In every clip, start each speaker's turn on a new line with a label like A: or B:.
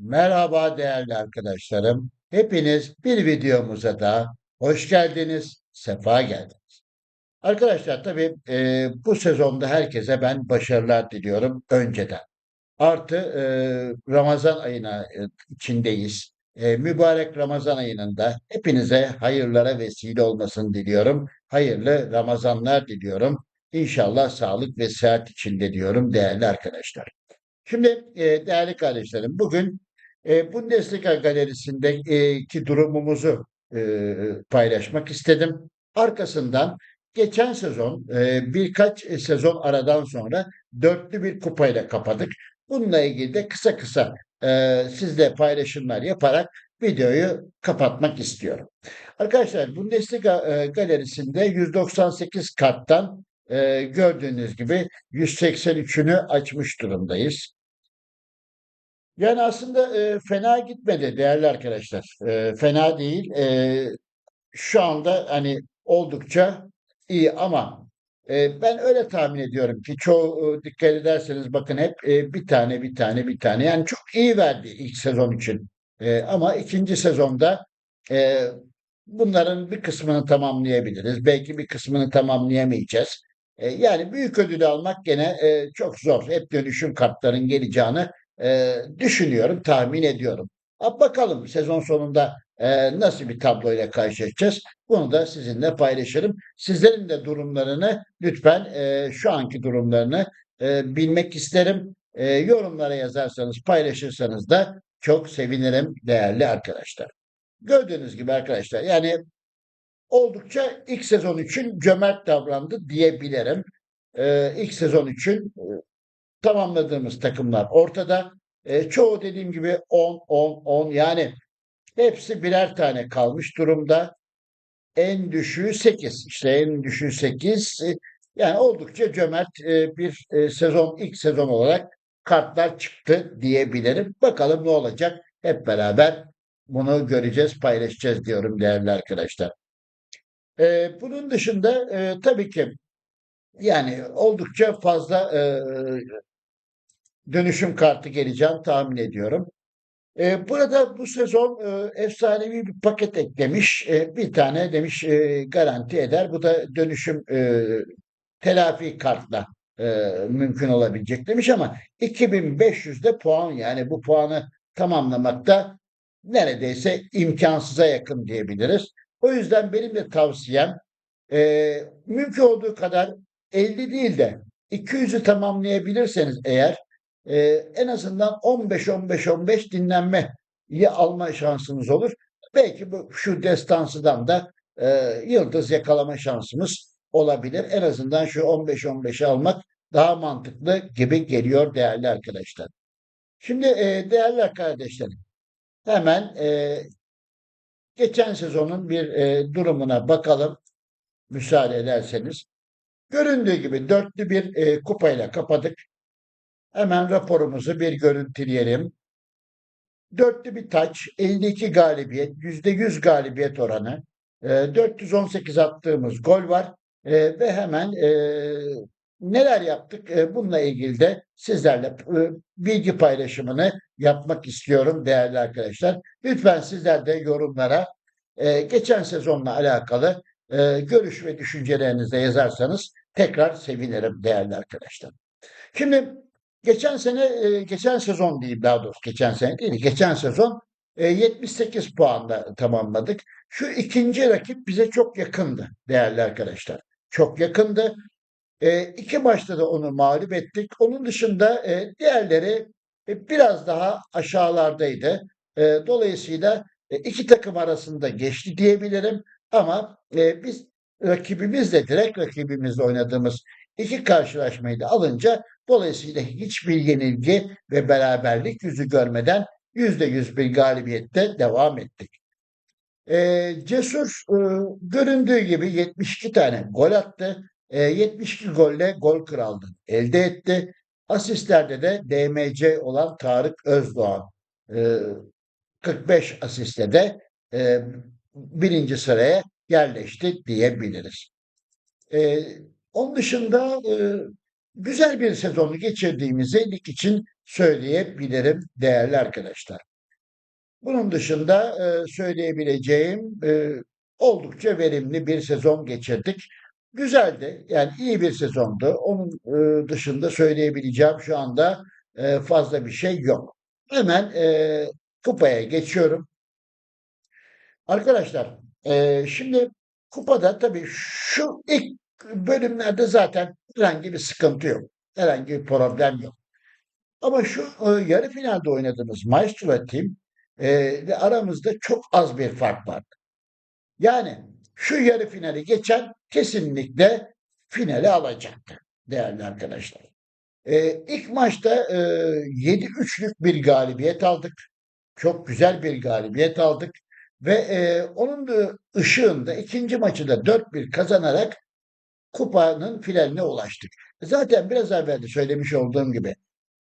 A: Merhaba değerli arkadaşlarım. Hepiniz bir videomuza da hoş geldiniz, sefa geldiniz. Arkadaşlar tabii bu sezonda herkese ben başarılar diliyorum önceden. Artı Ramazan ayına içindeyiz. Mübarek Ramazan ayının da hepinize hayırlara vesile olmasını diliyorum. Hayırlı Ramazanlar diliyorum. İnşallah sağlık ve sıhhat içinde diyorum değerli arkadaşlar. Şimdi değerli kardeşlerim, bugün Bundesliga galerisindeki durumumuzu paylaşmak istedim. Arkasından geçen sezon birkaç sezon aradan sonra dörtlü bir kupayla kapadık. Bununla ilgili de kısa kısa sizle paylaşımlar yaparak videoyu kapatmak istiyorum. Arkadaşlar Bundesliga galerisinde 198 karttan gördüğünüz gibi 183'ünü açmış durumdayız. Yani aslında fena gitmedi değerli arkadaşlar. Fena değil. Şu anda hani oldukça iyi ama ben öyle tahmin ediyorum ki çoğu dikkat ederseniz bakın hep bir tane bir tane bir tane yani çok iyi verdi ilk sezon için. Ama ikinci sezonda e, bunların bir kısmını tamamlayabiliriz. Belki bir kısmını tamamlayamayacağız. Yani büyük ödülü almak gene çok zor. Hep dönüşüm kartların geleceğini düşünüyorum, tahmin ediyorum. Bakalım sezon sonunda nasıl bir tabloyla karşılaşacağız? Bunu da sizinle paylaşırım. Sizlerin de durumlarını lütfen şu anki durumlarını bilmek isterim. Yorumlara yazarsanız, paylaşırsanız da çok sevinirim değerli arkadaşlar. Gördüğünüz gibi arkadaşlar yani oldukça ilk sezon için cömert davrandı diyebilirim. İlk sezon için tamamladığımız takımlar ortada. Çoğu dediğim gibi 10, 10, 10 yani hepsi birer tane kalmış durumda. En düşüğü 8. İşte en düşüğü 8. Yani oldukça cömert bir sezon, ilk sezon olarak kartlar çıktı diyebilirim. Bakalım ne olacak? Hep beraber bunu göreceğiz, paylaşacağız diyorum değerli arkadaşlar. Bunun dışında tabii ki yani oldukça fazla dönüşüm kartı geleceğini tahmin ediyorum. Burada bu sezon efsanevi bir paket eklemiş. Bir tane demiş garanti eder. Bu da dönüşüm telafi kartla mümkün olabilecek demiş ama 2500'de puan yani bu puanı tamamlamakta neredeyse imkansıza yakın diyebiliriz. O yüzden benim de tavsiyem mümkün olduğu kadar 50 değil de 200'ü tamamlayabilirseniz eğer e, en azından 15-15-15 dinlenmeyi alma şansınız olur. Belki bu şu destansıdan da yıldız yakalama şansımız olabilir. En azından şu 15-15'i almak daha mantıklı gibi geliyor değerli arkadaşlar. Şimdi değerli kardeşlerim hemen geçen sezonun bir durumuna bakalım müsaade ederseniz. Göründüğü gibi dörtlü bir kupayla kapadık. Hemen raporumuzu bir görüntüleyelim. Dörtlü bir taç, 52 galibiyet, %100 galibiyet oranı, 418 attığımız gol var ve hemen neler yaptık bununla ilgili de sizlerle bilgi paylaşımını yapmak istiyorum değerli arkadaşlar. Lütfen sizler de yorumlara geçen sezonla alakalı görüş ve düşüncelerinizi de yazarsanız tekrar sevinirim değerli arkadaşlar. Şimdi geçen sezon diyeyim daha doğrusu geçen sene değil, geçen sezon 78 puanla tamamladık. Şu ikinci rakip bize çok yakındı değerli arkadaşlar. Çok yakındı. İki maçta da onu mağlup ettik. Onun dışında diğerleri biraz daha aşağılardaydı. Dolayısıyla iki takım arasında geçti diyebilirim. Ama biz rakibimizle direkt rakibimizle oynadığımız iki karşılaşmayı da alınca dolayısıyla hiçbir yenilgi ve beraberlik yüzü görmeden %100 bir galibiyette devam ettik. Cesur göründüğü gibi 72 tane gol attı. 72 golle gol krallığını elde etti. Asistlerde de DMC olan Tarık Özdoğan 45 asistle de e, birinci sıraya yerleşti diyebiliriz. E, Onun dışında güzel bir sezonu geçirdiğimizi lig için söyleyebilirim değerli arkadaşlar. Bunun dışında söyleyebileceğim oldukça verimli bir sezon geçirdik. Güzeldi. Yani iyi bir sezondu. Onun dışında söyleyebileceğim şu anda fazla bir şey yok. Hemen kupaya geçiyorum. Arkadaşlar, şimdi kupada tabii şu ilk bölümlerde zaten herhangi bir sıkıntı yok. Herhangi bir problem yok. Ama şu yarı finalde oynadığımız Maestro Team ve aramızda çok az bir fark var. Yani şu yarı finali geçen kesinlikle finali alacaktı değerli arkadaşlar. İlk maçta 7-3'lük bir galibiyet aldık. Çok güzel bir galibiyet aldık. Ve onun da ışığında ikinci maçı da 4-1 kazanarak kupanın finaline ulaştık. Zaten biraz evvel de söylemiş olduğum gibi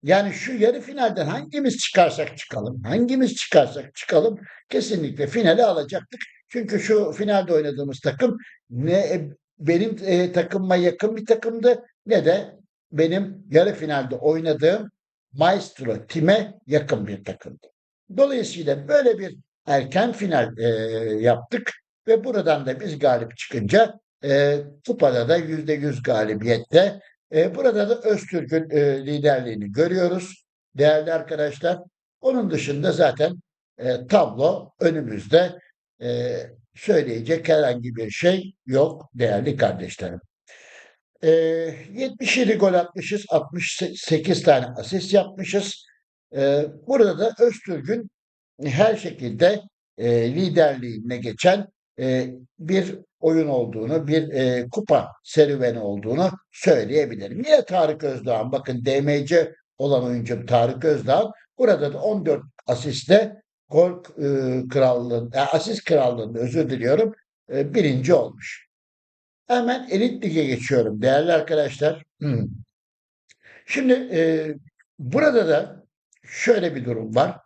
A: yani şu yarı finalden hangimiz çıkarsak çıkalım, hangimiz çıkarsak çıkalım kesinlikle finale alacaktık. Çünkü şu finalde oynadığımız takım ne benim takımıma yakın bir takımdı ne de benim yarı finalde oynadığım Maestro Tim'e yakın bir takımdı. Dolayısıyla böyle bir erken final yaptık ve buradan da biz galip çıkınca kupada da %100 galibiyette. Burada da Öztürk'ün liderliğini görüyoruz değerli arkadaşlar. Onun dışında zaten tablo önümüzde. E, Söyleyecek herhangi bir şey yok değerli kardeşlerim. E, 77 gol atmışız, 68 tane asist yapmışız. Burada da Öztürk'ün her şekilde liderliğine geçen bir oyun olduğunu, bir kupa serüveni olduğunu söyleyebilirim. Yine Tarık Özdağ'ın, bakın DMC olan oyuncu Tarık Özdağ burada da 14 asistle gol asist krallığında özür diliyorum birinci olmuş. Hemen Elit Lig'e geçiyorum değerli arkadaşlar. Şimdi burada da şöyle bir durum var.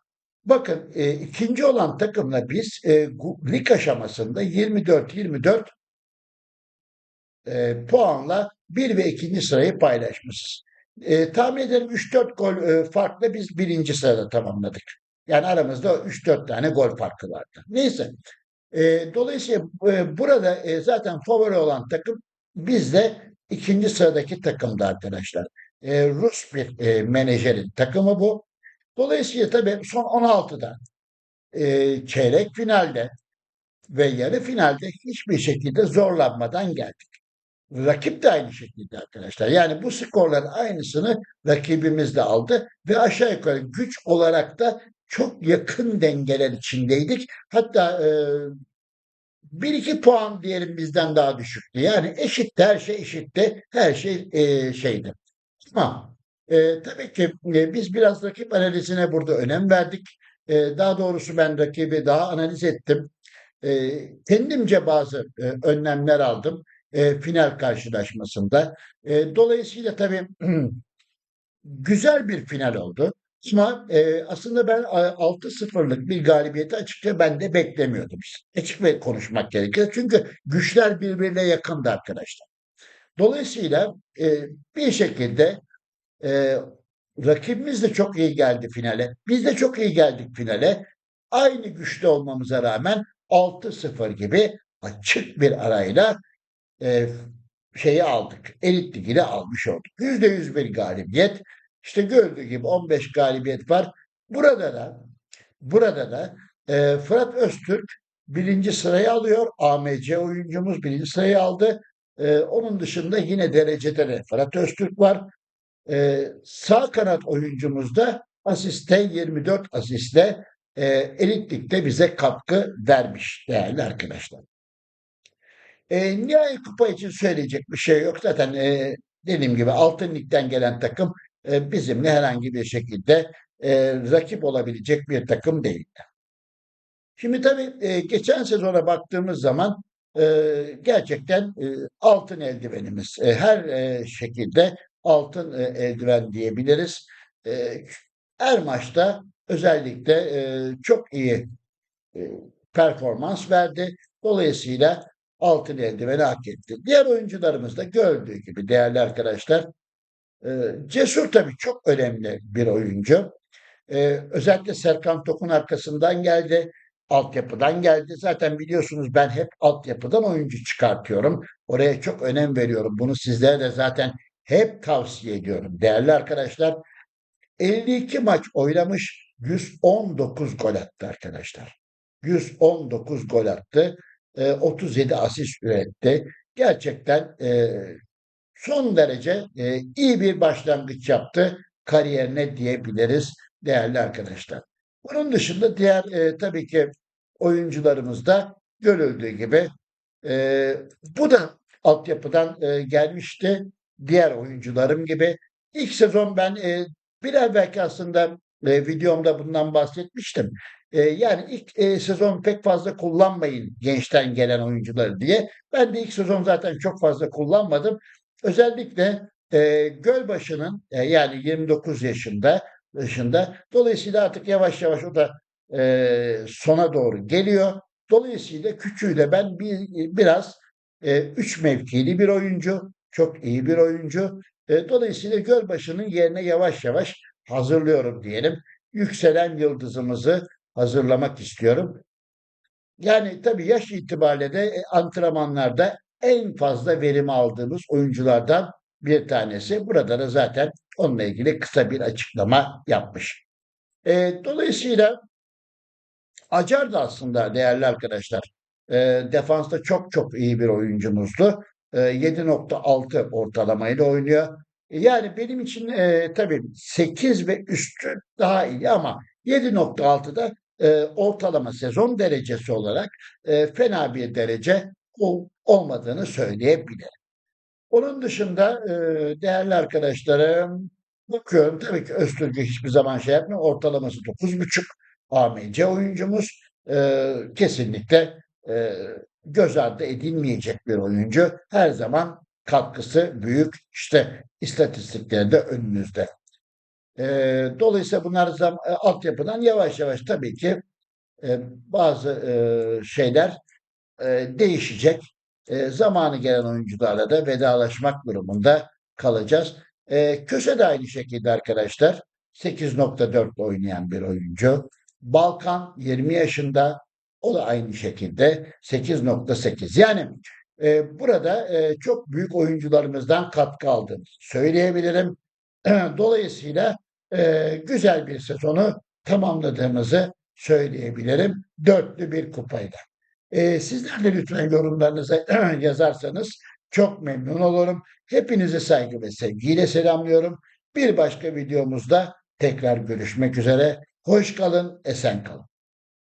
A: Bakın ikinci olan takımla biz lig aşamasında 24-24 puanla bir ve ikinci sırayı paylaşmışız. Tahmin ederim 3-4 gol farkla biz birinci sırada tamamladık. Yani aramızda 3-4 tane gol farkı vardı. Neyse. Dolayısıyla burada zaten favori olan takım biz de ikinci sıradaki takımda arkadaşlar. Rus bir menajerin takımı bu. Dolayısıyla tabii son 16'da çeyrek finalde ve yarı finalde hiçbir şekilde zorlanmadan geldik. Rakip de aynı şekilde arkadaşlar. Yani bu skorların aynısını rakibimiz de aldı ve aşağı yukarı güç olarak da çok yakın dengeler içindeydik. Hatta bir iki puan diyelim bizden daha düşüktü. Yani eşitti, her şey eşitti, her şey şeydi. Ama tabii ki biz biraz rakip analizine burada önem verdik. Daha doğrusu ben rakibi daha analiz ettim. Kendimce bazı önlemler aldım final karşılaşmasında. Dolayısıyla tabii güzel bir final oldu. Ama aslında ben 6-0'lık bir galibiyeti açıkça ben de beklemiyordum. Açık ve konuşmak gerekir. Çünkü güçler birbirine yakındı arkadaşlar. Dolayısıyla bir şekilde e, rakibimiz de çok iyi geldi finale. Biz de çok iyi geldik finale. Aynı güçte olmamıza rağmen 6-0 gibi açık bir arayla e, şeyi aldık. Elit Ligi'ni almış olduk. %100 bir galibiyet. İşte gördüğü gibi 15 galibiyet var. Burada da Fırat Öztürk birinci sırayı alıyor. AMC oyuncumuz birinci sırayı aldı. Onun dışında yine derecede de Fırat Öztürk var. Sağ kanat oyuncumuz da asiste 24 asistle Elit Lig'de bize katkı vermiş değerli arkadaşlar. Nihai kupa için söyleyecek bir şey yok. Zaten dediğim gibi Altın Lig'den gelen takım bizimle herhangi bir şekilde rakip olabilecek bir takım değil. Şimdi tabii geçen sezona baktığımız zaman gerçekten altın eldivenimiz. Her şekilde altın eldiven diyebiliriz. E, Her maçta özellikle çok iyi e, performans verdi. Dolayısıyla altın eldiveni hak etti. Diğer oyuncularımız da gördüğü gibi değerli arkadaşlar. Cesur tabii çok önemli bir oyuncu. Özellikle Serkan Tok'un arkasından geldi. Altyapıdan geldi. Zaten biliyorsunuz ben hep altyapıdan oyuncu çıkartıyorum. Oraya çok önem veriyorum. Bunu sizlere de zaten hep tavsiye ediyorum. Değerli arkadaşlar, 52 maç oynamış, 119 gol attı arkadaşlar. 119 gol attı. 37 asist üretti. Gerçekten son derece iyi bir başlangıç yaptı kariyerine diyebiliriz değerli arkadaşlar. Bunun dışında diğer tabii ki oyuncularımız da görüldüğü gibi e, bu da altyapıdan gelmişti. Diğer oyuncularım gibi. İlk sezon ben bir belki aslında videomda bundan bahsetmiştim. Yani ilk sezon pek fazla kullanmayın gençten gelen oyuncuları diye. Ben de ilk sezon zaten çok fazla kullanmadım. Özellikle Gölbaşı'nın yani 29 yaşında. Dolayısıyla artık yavaş yavaş o da sona doğru geliyor. Dolayısıyla küçüğüyle ben biraz üç mevkili bir oyuncu, çok iyi bir oyuncu. Dolayısıyla Gölbaşı'nın yerine yavaş yavaş hazırlıyorum diyelim. Yükselen yıldızımızı hazırlamak istiyorum. Yani tabii yaş itibariyle de antrenmanlarda en fazla verim aldığımız oyunculardan bir tanesi. Burada da zaten onunla ilgili kısa bir açıklama yapmış. Dolayısıyla Acar da aslında değerli arkadaşlar defansta çok çok iyi bir oyuncumuzdu. 7,6 ortalamayla oynuyor. Yani benim için tabii 8 ve üstü daha iyi ama 7,6'da ortalama sezon derecesi olarak fena bir derece olmadığını söyleyebilirim. Onun dışında değerli arkadaşlarım bakıyorum tabii ki Öztürk'ü hiçbir zaman şey yapmıyor. Ortalaması 9,5 AMC oyuncumuz. Kesinlikle e, göz ardı edilmeyecek bir oyuncu. Her zaman katkısı büyük. İşte istatistikleri de önünüzde. Dolayısıyla bunlar altyapıdan yavaş yavaş tabii ki bazı şeyler değişecek. Zamanı gelen oyuncularla da vedalaşmak durumunda kalacağız. Köse de aynı şekilde arkadaşlar. 8,4 oynayan bir oyuncu. Balkan 20 yaşında. O da aynı şekilde 8,8. Yani burada çok büyük oyuncularımızdan katkı aldığımızı söyleyebilirim. Dolayısıyla güzel bir sezonu tamamladığımızı söyleyebilirim. Dörtlü bir kupayla. Sizler de lütfen yorumlarınızı yazarsanız çok memnun olurum. Hepinizi saygı ve sevgiyle selamlıyorum. Bir başka videomuzda tekrar görüşmek üzere. Hoş kalın, esen kalın.